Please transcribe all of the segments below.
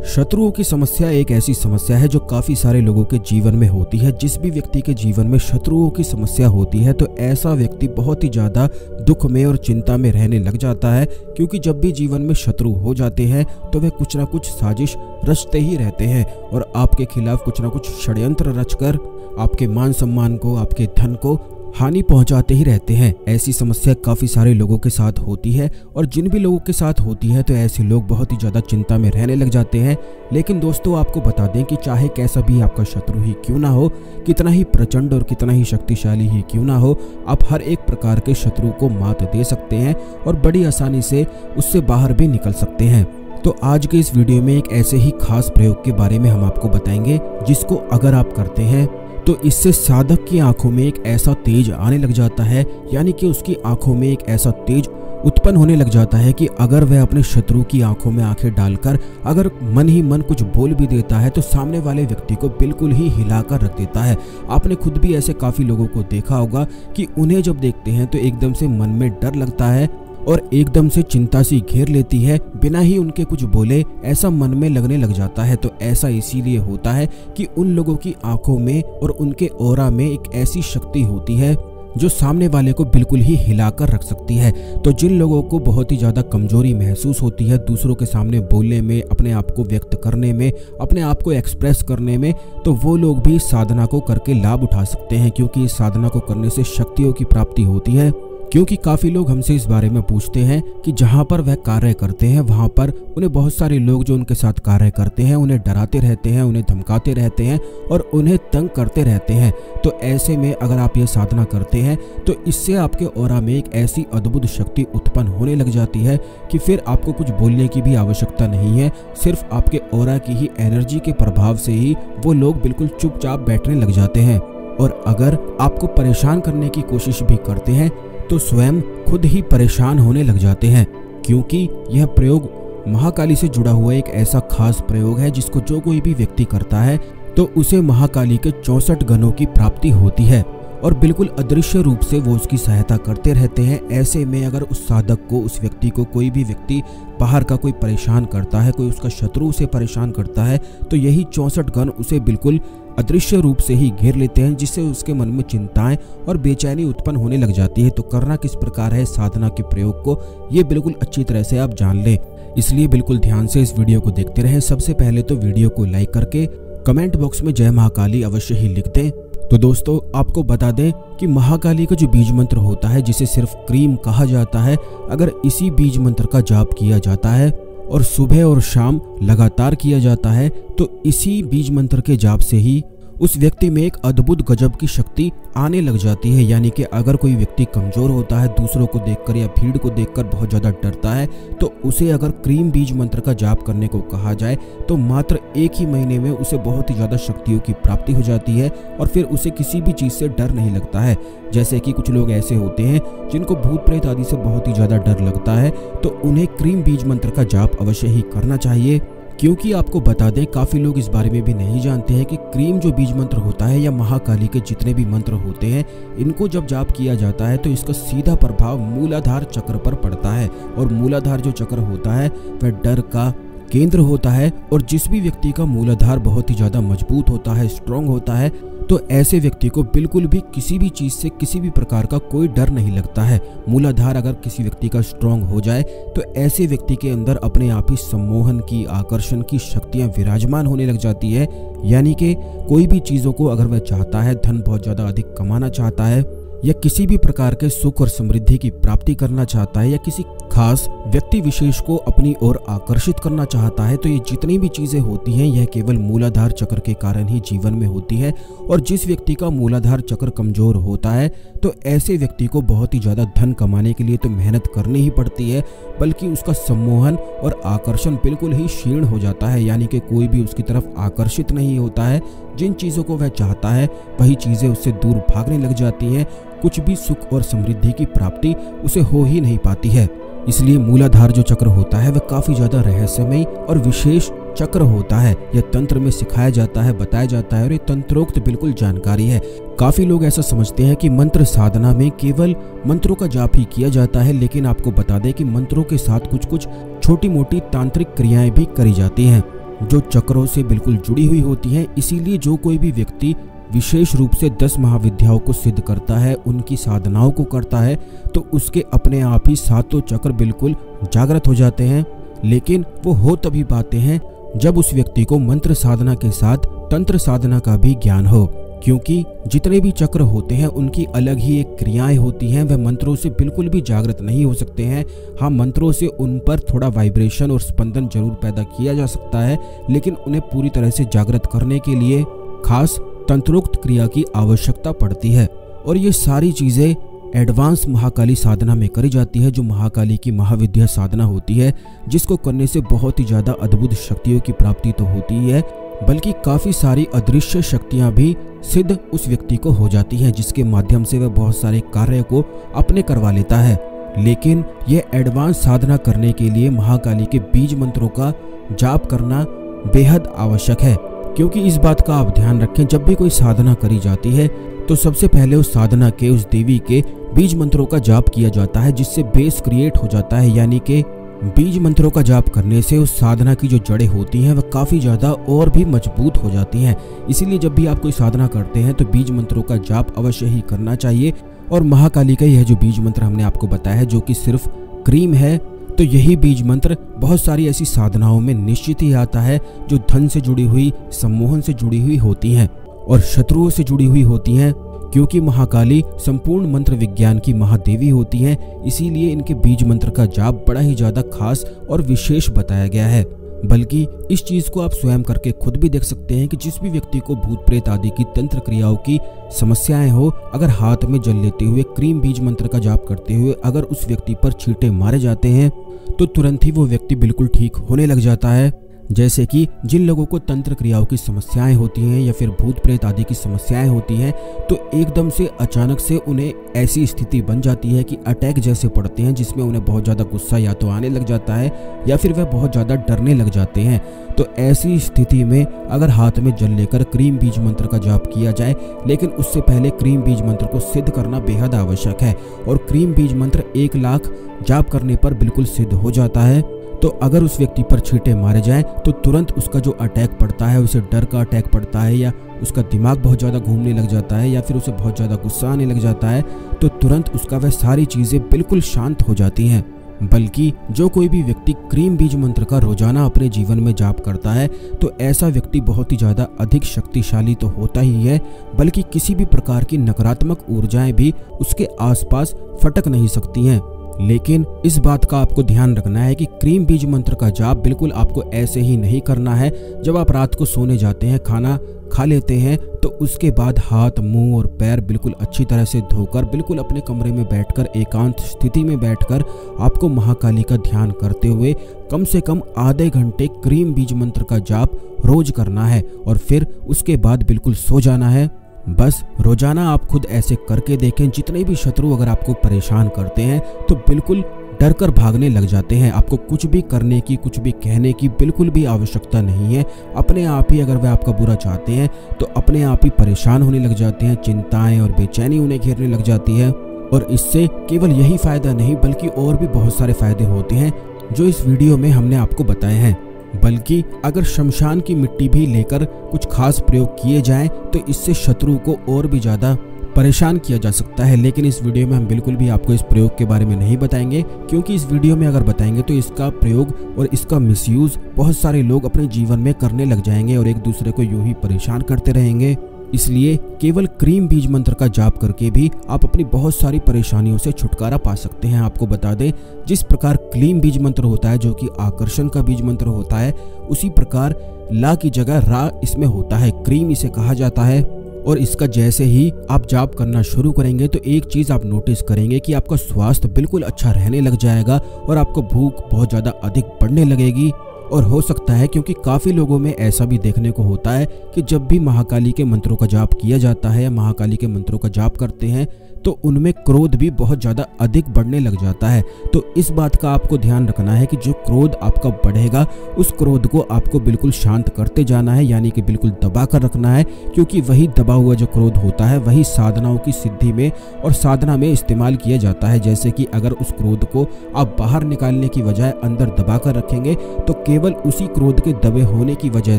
शत्रुओं की समस्या एक ऐसी समस्या है जो काफी सारे लोगों के जीवन में होती है। जिस भी व्यक्ति के जीवन में शत्रुओं की समस्या होती है तो ऐसा व्यक्ति बहुत ही ज्यादा दुख में और चिंता में रहने लग जाता है, क्योंकि जब भी जीवन में शत्रु हो जाते हैं तो वे कुछ ना कुछ साजिश रचते ही रहते हैं और आपके खिलाफ कुछ ना कुछ षड्यंत्र रचकर आपके मान सम्मान को, आपके धन को हानि पहुंचाते ही रहते हैं। ऐसी समस्या काफी सारे लोगों के साथ होती है और जिन भी लोगों के साथ होती है तो ऐसे लोग बहुत ही ज्यादा चिंता में रहने लग जाते हैं। लेकिन दोस्तों, आपको बता दें कि चाहे कैसा भी आपका शत्रु ही क्यों ना हो, कितना ही प्रचंड और कितना ही शक्तिशाली ही क्यों ना हो, आप हर एक प्रकार के शत्रु को मात दे सकते हैं और बड़ी आसानी से उससे बाहर भी निकल सकते हैं। तो आज के इस वीडियो में एक ऐसे ही खास प्रयोग के बारे में हम आपको बताएंगे जिसको अगर आप करते हैं तो इससे साधक की आंखों में एक ऐसा तेज आने लग जाता है, यानी कि उसकी आंखों में एक ऐसा तेज उत्पन्न होने लग जाता है कि अगर वह अपने शत्रु की आंखों में आंखें डालकर अगर मन ही मन कुछ बोल भी देता है तो सामने वाले व्यक्ति को बिल्कुल ही हिलाकर रख देता है। आपने खुद भी ऐसे काफी लोगों को देखा होगा कि उन्हें जब देखते हैं तो एकदम से मन में डर लगता है और एकदम से चिंता सी घेर लेती है, बिना ही उनके कुछ बोले ऐसा मन में लगने लग जाता है। तो ऐसा इसीलिए होता है कि उन लोगों की आंखों में और उनके ऑरा में एक ऐसी शक्ति होती है जो सामने वाले को बिल्कुल ही हिलाकर रख सकती है। तो जिन लोगों को बहुत ही ज्यादा कमजोरी महसूस होती है दूसरों के सामने बोलने में, अपने आप को व्यक्त करने में, अपने आप को एक्सप्रेस करने में, तो वो लोग भी साधना को करके लाभ उठा सकते हैं, क्योंकि इस साधना को करने से शक्तियों की प्राप्ति होती है। क्योंकि काफी लोग हमसे इस बारे में पूछते हैं कि जहां पर वह कार्य करते हैं वहां पर उन्हें बहुत सारे लोग जो उनके साथ कार्य करते हैं उन्हें डराते रहते हैं, उन्हें धमकाते रहते हैं और उन्हें तंग करते रहते हैं। तो ऐसे में अगर आप ये साधना करते हैं तो इससे आपके ऑरा में एक ऐसी अद्भुत शक्ति उत्पन्न होने लग जाती है कि फिर आपको कुछ बोलने की भी आवश्यकता नहीं है। सिर्फ आपके ऑरा की ही एनर्जी के प्रभाव से ही वो लोग बिल्कुल चुपचाप बैठने लग जाते हैं। और अगर आपको परेशान करने की कोशिश भी करते हैं तो स्वयं खुद ही परेशान होने लग जाते हैं, क्योंकि यह प्रयोग महाकाली से जुड़ा हुआ एक ऐसा खास प्रयोग है जिसको जो कोई भी व्यक्ति करता है तो उसे महाकाली के 64 गणों की प्राप्ति होती है और बिल्कुल अदृश्य रूप से वो उसकी सहायता करते रहते हैं। ऐसे में अगर उस साधक को, उस व्यक्ति को, कोई भी व्यक्ति बाहर का कोई परेशान करता है, कोई उसका शत्रु उसे परेशान करता है, तो यही 64 गण उसे बिल्कुल अदृश्य रूप से ही घेर लेते हैं, जिससे उसके मन में चिंताएं और बेचैनी उत्पन्न होने लग जाती है। तो करना किस प्रकार है साधना के प्रयोग को, ये बिल्कुल अच्छी तरह से आप जान लें, इसलिए बिल्कुल ध्यान से इस वीडियो को देखते रहें। सबसे पहले तो वीडियो को लाइक करके कमेंट बॉक्स में जय महाकाली अवश्य ही लिख दें। तो दोस्तों, आपको बता दें कि महाकाली का जो बीज मंत्र होता है जिसे सिर्फ क्रीम कहा जाता है, अगर इसी बीज मंत्र का जाप किया जाता है और सुबह और शाम लगातार किया जाता है तो इसी बीज मंत्र के जाप से ही उस व्यक्ति में एक अद्भुत गजब की शक्ति आने लग जाती है। यानी कि अगर कोई व्यक्ति कमजोर होता है, दूसरों को देखकर या भीड़ को देखकर बहुत ज्यादा डरता है, तो उसे अगर क्रीम बीज मंत्र का जाप करने को कहा जाए तो मात्र 1 ही महीने में उसे बहुत ही ज्यादा शक्तियों की प्राप्ति हो जाती है और फिर उसे किसी भी चीज से डर नहीं लगता है। जैसे कि कुछ लोग ऐसे होते हैं जिनको भूत प्रेत आदि से बहुत ही ज्यादा डर लगता है, तो उन्हें क्रीम बीज मंत्र का जाप अवश्य ही करना चाहिए। क्योंकि आपको बता दें, काफी लोग इस बारे में भी नहीं जानते हैं कि क्रीम जो बीज मंत्र होता है या महाकाली के जितने भी मंत्र होते हैं, इनको जब जाप किया जाता है तो इसका सीधा प्रभाव मूलाधार चक्र पर पड़ता है और मूलाधार जो चक्र होता है वह डर का केंद्र होता है। और जिस भी व्यक्ति का मूलाधार बहुत ही ज्यादा मजबूत होता है, स्ट्रांग होता है, तो ऐसे व्यक्ति को बिल्कुल भी किसी भी चीज से, किसी भी प्रकार का कोई डर नहीं लगता है। मूलाधार अगर किसी व्यक्ति का स्ट्रांग हो जाए तो ऐसे व्यक्ति के अंदर अपने आप ही सम्मोहन की, आकर्षण की शक्तियां विराजमान होने लग जाती है। यानी कि कोई भी चीजों को अगर वह चाहता है, धन बहुत ज्यादा अधिक कमाना चाहता है या किसी भी प्रकार के सुख और समृद्धि की प्राप्ति करना चाहता है या किसी खास व्यक्ति विशेष को अपनी ओर आकर्षित करना चाहता है, तो ये जितनी भी चीजें होती हैं यह केवल मूलाधार चक्र के कारण ही जीवन में होती है। और जिस व्यक्ति का मूलाधार चक्र कमजोर होता है तो ऐसे व्यक्ति को बहुत ही ज्यादा धन कमाने के लिए तो मेहनत करनी ही पड़ती है, बल्कि उसका सम्मोहन और आकर्षण बिल्कुल ही क्षीण हो जाता है। यानी कि कोई भी उसकी तरफ आकर्षित नहीं होता है। जिन चीजों को वह चाहता है वही चीजें उससे दूर भागने लग जाती हैं। कुछ भी सुख और समृद्धि की प्राप्ति उसे हो ही नहीं पाती है। इसलिए मूलाधार जो चक्र होता है वह काफी ज्यादा रहस्यमय और विशेष चक्र होता है। यह तंत्र में सिखाया जाता है, बताया जाता है और ये तंत्रोक्त बिल्कुल जानकारी है। काफी लोग ऐसा समझते हैं कि मंत्र साधना में केवल मंत्रों का जाप ही किया जाता है, लेकिन आपको बता दें कि मंत्रों के साथ कुछ कुछ छोटी मोटी तांत्रिक क्रियाएं भी करी जाती हैं। जो चक्रों से बिल्कुल जुड़ी हुई होती हैं। इसीलिए जो कोई भी व्यक्ति विशेष रूप से 10 महाविद्याओं को सिद्ध करता है, उनकी साधनाओं को करता है, तो उसके अपने आप ही सातों चक्र बिल्कुल जागृत हो जाते हैं। लेकिन वो हो तभी पाते हैं जब उस व्यक्ति को मंत्र साधना के साथ तंत्र साधना का भी ज्ञान हो, क्योंकि जितने भी चक्र होते हैं उनकी अलग ही एक क्रियाएं होती हैं। वह मंत्रों से बिल्कुल भी जागृत नहीं हो सकते हैं। हाँ, मंत्रों से उन पर थोड़ा वाइब्रेशन और स्पंदन जरूर पैदा किया जा सकता है, लेकिन उन्हें पूरी तरह से जागृत करने के लिए खास तंत्रोक्त क्रिया की आवश्यकता पड़ती है। और ये सारी चीजें एडवांस महाकाली साधना में करी जाती है, जो महाकाली की महाविद्या साधना होती है, जिसको करने से बहुत ही ज्यादा अद्भुत शक्तियों की प्राप्ति तो होती ही है, बल्कि काफी सारी अदृश्य शक्तियां भी सिद्ध उस व्यक्ति को हो जाती हैं, जिसके माध्यम से वह बहुत सारे कार्य को अपने करवा लेता है। लेकिन यह एडवांस साधना करने के लिए महाकाली के बीज मंत्रों का जाप करना बेहद आवश्यक है, क्योंकि इस बात का आप ध्यान रखें, जब भी कोई साधना करी जाती है तो सबसे पहले उस साधना के, उस देवी के बीज मंत्रों का जाप किया जाता है, जिससे बेस क्रिएट हो जाता है। यानी कि बीज मंत्रों का जाप करने से उस साधना की जो जड़ें होती हैं वह काफ़ी ज़्यादा और भी मजबूत हो जाती हैं। इसीलिए जब भी आप कोई साधना करते हैं तो बीज मंत्रों का जाप अवश्य ही करना चाहिए। और महाकाली का यह जो बीज मंत्र हमने आपको बताया है, जो कि सिर्फ क्रीम है, तो यही बीज मंत्र बहुत सारी ऐसी साधनाओं में निश्चित ही आता है जो धन से जुड़ी हुई, सम्मोहन से जुड़ी हुई होती हैं और शत्रुओं से जुड़ी हुई होती हैं, क्योंकि महाकाली संपूर्ण मंत्र विज्ञान की महादेवी होती हैं। इसीलिए इनके बीज मंत्र का जाप बड़ा ही ज्यादा खास और विशेष बताया गया है। बल्कि इस चीज को आप स्वयं करके खुद भी देख सकते हैं कि जिस भी व्यक्ति को भूत प्रेत आदि की तंत्र क्रियाओं की समस्याएं हो, अगर हाथ में जल लेते हुए क्रीम बीज मंत्र का जाप करते हुए अगर उस व्यक्ति पर छींटे मारे जाते हैं तो तुरंत ही वो व्यक्ति बिल्कुल ठीक होने लग जाता है। जैसे कि जिन लोगों को तंत्र क्रियाओं की समस्याएं होती हैं या फिर भूत प्रेत आदि की समस्याएं होती हैं, तो एकदम से अचानक से उन्हें ऐसी स्थिति बन जाती है कि अटैक जैसे पड़ते हैं, जिसमें उन्हें बहुत ज़्यादा गुस्सा या तो आने लग जाता है या फिर वह बहुत ज़्यादा डरने लग जाते हैं। तो ऐसी स्थिति में अगर हाथ में जल लेकर क्रीम बीज मंत्र का जाप किया जाए, लेकिन उससे पहले क्रीम बीज मंत्र को सिद्ध करना बेहद आवश्यक है। और क्रीम बीज मंत्र 1 लाख जाप करने पर बिल्कुल सिद्ध हो जाता है। तो अगर उस व्यक्ति पर छींटे मारे जाएं तो तुरंत उसका जो अटैक पड़ता है, उसे डर का अटैक पड़ता है, या उसका दिमाग बहुत ज़्यादा घूमने लग जाता है, या फिर उसे बहुत ज़्यादा गुस्सा आने लग जाता है, तो तुरंत उसका वह सारी चीज़ें बिल्कुल शांत हो जाती हैं। बल्कि जो कोई भी व्यक्ति क्रीम बीज मंत्र का रोजाना अपने जीवन में जाप करता है, तो ऐसा व्यक्ति बहुत ही ज़्यादा अधिक शक्तिशाली तो होता ही है, बल्कि किसी भी प्रकार की नकारात्मक ऊर्जाएं भी उसके आसपास फटक नहीं सकती हैं। लेकिन इस बात का आपको ध्यान रखना है कि क्रीम बीज मंत्र का जाप बिल्कुल आपको ऐसे ही नहीं करना है। जब आप रात को सोने जाते हैं, खाना खा लेते हैं, तो उसके बाद हाथ, मुंह और पैर बिल्कुल अच्छी तरह से धोकर बिल्कुल अपने कमरे में बैठकर, एकांत स्थिति में बैठकर आपको महाकाली का ध्यान करते हुए कम से कम आधे घंटे क्रीम बीज मंत्र का जाप रोज करना है और फिर उसके बाद बिल्कुल सो जाना है। बस रोजाना आप खुद ऐसे करके देखें, जितने भी शत्रु अगर आपको परेशान करते हैं तो बिल्कुल डर कर भागने लग जाते हैं। आपको कुछ भी करने की, कुछ भी कहने की बिल्कुल भी आवश्यकता नहीं है। अपने आप ही अगर वे आपका बुरा चाहते हैं तो अपने आप ही परेशान होने लग जाते हैं, चिंताएं और बेचैनी उन्हें घेरने लग जाती है। और इससे केवल यही फायदा नहीं, बल्कि और भी बहुत सारे फायदे होते हैं जो इस वीडियो में हमने आपको बताए हैं। बल्कि अगर शमशान की मिट्टी भी लेकर कुछ खास प्रयोग किए जाएं तो इससे शत्रु को और भी ज़्यादा परेशान किया जा सकता है। लेकिन इस वीडियो में हम बिल्कुल भी आपको इस प्रयोग के बारे में नहीं बताएंगे, क्योंकि इस वीडियो में अगर बताएंगे तो इसका प्रयोग और इसका मिसयूज बहुत सारे लोग अपने जीवन में करने लग जाएंगे और एक दूसरे को यूं ही परेशान करते रहेंगे। इसलिए केवल क्रीम बीज मंत्र का जाप करके भी आप अपनी बहुत सारी परेशानियों से छुटकारा पा सकते हैं। आपको बता दें, जिस प्रकार क्लीम बीज मंत्र होता है जो कि आकर्षण का बीज मंत्र होता है, उसी प्रकार ला की जगह रा इसमें होता है, क्रीम इसे कहा जाता है। और इसका जैसे ही आप जाप करना शुरू करेंगे तो एक चीज़ आप नोटिस करेंगे कि आपका स्वास्थ्य बिल्कुल अच्छा रहने लग जाएगा और आपको भूख बहुत ज़्यादा अधिक बढ़ने लगेगी। और हो सकता है, क्योंकि काफ़ी लोगों में ऐसा भी देखने को होता है कि जब भी महाकाली के मंत्रों का जाप किया जाता है या महाकाली के मंत्रों का जाप करते हैं तो उनमें क्रोध भी बहुत ज़्यादा अधिक बढ़ने लग जाता है। तो इस बात का आपको ध्यान रखना है कि जो क्रोध आपका बढ़ेगा उस क्रोध को आपको बिल्कुल शांत करते जाना है, यानी कि बिल्कुल दबा कर रखना है, क्योंकि वही दबा हुआ जो क्रोध होता है वही साधनाओं की सिद्धि में और साधना में इस्तेमाल किया जाता है। जैसे कि अगर उस क्रोध को आप बाहर निकालने की बजाय अंदर दबा कर रखेंगे तो केवल केवल उसी क्रोध के दबे होने की वजह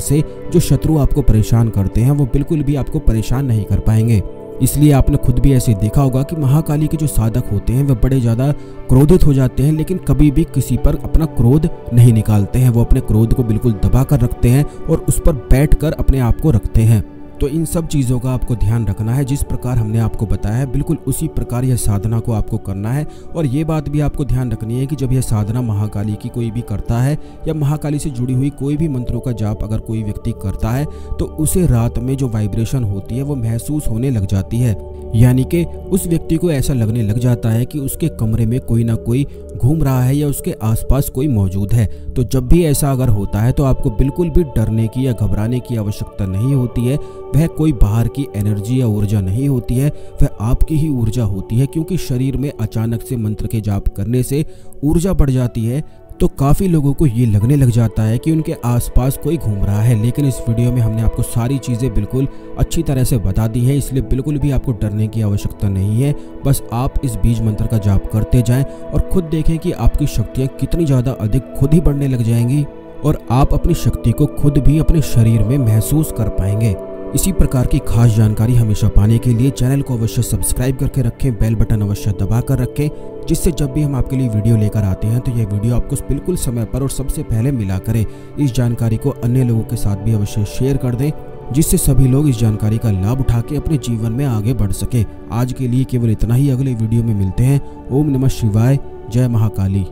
से जो शत्रु आपको परेशान करते हैं वो बिल्कुल भी आपको परेशान नहीं कर पाएंगे। इसलिए आपने खुद भी ऐसे देखा होगा कि महाकाली के जो साधक होते हैं वे बड़े ज़्यादा क्रोधित हो जाते हैं, लेकिन कभी भी किसी पर अपना क्रोध नहीं निकालते हैं। वो अपने क्रोध को बिल्कुल दबा कर रखते हैं और उस पर बैठकर अपने आप को रखते हैं। तो इन सब चीज़ों का आपको ध्यान रखना है। जिस प्रकार हमने आपको बताया है बिल्कुल उसी प्रकार यह साधना को आपको करना है। और ये बात भी आपको ध्यान रखनी है कि जब यह साधना महाकाली की कोई भी करता है या महाकाली से जुड़ी हुई कोई भी मंत्रों का जाप अगर कोई व्यक्ति करता है तो उसे रात में जो वाइब्रेशन होती है वो महसूस होने लग जाती है। यानी कि उस व्यक्ति को ऐसा लगने लग जाता है कि उसके कमरे में कोई ना कोई घूम रहा है या उसके आसपास कोई मौजूद है। तो जब भी ऐसा अगर होता है तो आपको बिल्कुल भी डरने की या घबराने की आवश्यकता नहीं होती है। वह कोई बाहर की एनर्जी या ऊर्जा नहीं होती है, वह आपकी ही ऊर्जा होती है। क्योंकि शरीर में अचानक से मंत्र के जाप करने से ऊर्जा बढ़ जाती है तो काफ़ी लोगों को ये लगने लग जाता है कि उनके आसपास कोई घूम रहा है। लेकिन इस वीडियो में हमने आपको सारी चीज़ें बिल्कुल अच्छी तरह से बता दी हैं, इसलिए बिल्कुल भी आपको डरने की आवश्यकता नहीं है। बस आप इस बीज मंत्र का जाप करते जाएं और खुद देखें कि आपकी शक्तियाँ कितनी ज़्यादा अधिक खुद ही बढ़ने लग जाएंगी और आप अपनी शक्ति को खुद भी अपने शरीर में महसूस कर पाएंगे। इसी प्रकार की खास जानकारी हमेशा पाने के लिए चैनल को अवश्य सब्सक्राइब करके रखें, बेल बटन अवश्य दबा कर रखें, जिससे जब भी हम आपके लिए वीडियो लेकर आते हैं तो यह वीडियो आपको बिल्कुल समय पर और सबसे पहले मिला करे। इस जानकारी को अन्य लोगों के साथ भी अवश्य शेयर कर दें, जिससे सभी लोग इस जानकारी का लाभ उठा के अपने जीवन में आगे बढ़ सके। आज के लिए केवल इतना ही, अगले वीडियो में मिलते हैं। ओम नमः शिवाय, जय महाकाली।